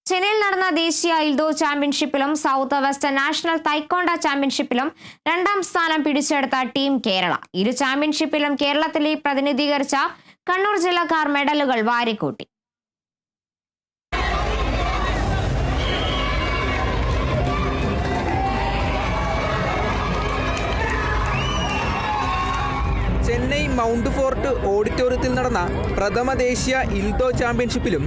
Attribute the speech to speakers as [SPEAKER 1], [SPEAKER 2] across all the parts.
[SPEAKER 1] ചെന്നൈയിൽ നടന്ന ദേശീയ ഇൽദോ ചാമ്പ്യൻഷിപ്പിലും സൗത്ത് വെസ്റ്റ് നാഷണൽ തൈക്കോണ്ട ചാമ്പ്യൻഷിപ്പിലും രണ്ടാം സ്ഥാനം പിടിച്ചെടുത്ത ടീം കേരള. ഇരു ചാമ്പ്യൻഷിപ്പിലും കേരളത്തിലെ പ്രതിനിധീകരിച്ച കണ്ണൂർ ജില്ലക്കാർ മെഡലുകൾ വാരിക്കൂട്ടി.
[SPEAKER 2] ചെന്നൈ മൗണ്ട് ഫോർട്ട് ഓഡിറ്റോറിയത്തിൽ നടന്ന പ്രഥമ ദേശീയ ഇൽദോ ചാമ്പ്യൻഷിപ്പിലും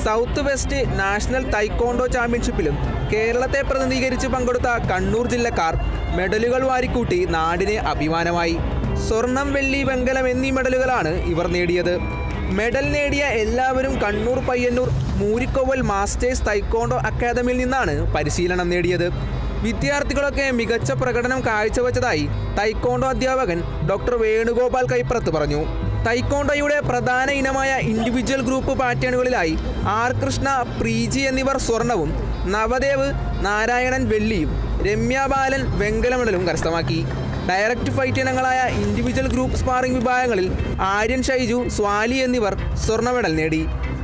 [SPEAKER 2] സൗത്ത് വെസ്റ്റ് നാഷണൽ തൈക്കോണ്ടോ ചാമ്പ്യൻഷിപ്പിലും കേരളത്തെ പ്രതിനിധീകരിച്ച് പങ്കെടുത്ത കണ്ണൂർ ജില്ലക്കാർ മെഡലുകൾ വാരിക്കൂട്ടി നാടിന് അഭിമാനമായി. സ്വർണം, വെള്ളി, വെങ്കലം എന്നീ മെഡലുകളാണ് ഇവർ നേടിയത്. മെഡൽ നേടിയ എല്ലാവരും കണ്ണൂർ പയ്യന്നൂർ മൂരിക്കോവൽ മാസ്റ്റേഴ്സ് തൈക്കോണ്ടോ അക്കാദമിയിൽ നിന്നാണ് പരിശീലനം നേടിയത്. വിദ്യാർത്ഥികളൊക്കെ മികച്ച പ്രകടനം കാഴ്ചവെച്ചതായി തൈക്കോണ്ടോ അധ്യാപകൻ ഡോക്ടർ വേണുഗോപാൽ കൈപ്രത്ത് പറഞ്ഞു. തൈക്കോണ്ടോയുടെ പ്രധാന ഇനമായ ഇൻഡിവിജ്വൽ ഗ്രൂപ്പ് പാറ്റേണുകളിലായി ആർ കൃഷ്ണ, പ്രീജി എന്നിവർ സ്വർണവും, നവദേവ് നാരായണൻ വെള്ളിയും, രമ്യ ബാലൻ വെങ്കല മെഡലും കരസ്ഥമാക്കി. ഡയറക്റ്റ് ഫൈറ്റ് ഇനങ്ങളായ ഇൻഡിവിജ്വൽ ഗ്രൂപ്പ് സ്പാറിംഗ് വിഭാഗങ്ങളിൽ ആര്യൻ ഷൈജു, സ്വാലി എന്നിവർ സ്വർണ്ണ മെഡൽ നേടി.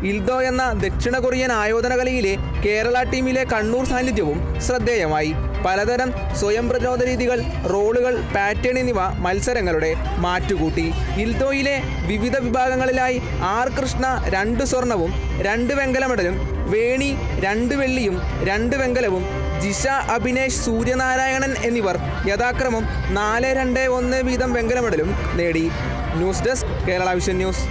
[SPEAKER 2] ഇൽദോ എന്ന ദക്ഷിണ കൊറിയൻ ആയോധന കലയിലെ കേരള ടീമിലെ കണ്ണൂർ സാന്നിധ്യവും ശ്രദ്ധേയമായി. പലതരം സ്വയം പ്രതിരോധ രീതികൾ, റോളുകൾ, പാറ്റേൺ എന്നിവ മത്സരങ്ങളുടെ മാറ്റുകൂട്ടി. ഇൽദോയിലെ വിവിധ വിഭാഗങ്ങളിലായി ആർ കൃഷ്ണ 2 സ്വർണവും 2 വെങ്കല മെഡലും, വേണി 2 വെള്ളിയും 2 വെങ്കലവും, ജിഷ, അഭിനേഷ്, സൂര്യനാരായണൻ എന്നിവർ യഥാക്രമം 4, 2, 1 വീതം വെങ്കല മെഡലും നേടി. News desk, Kerala vision news.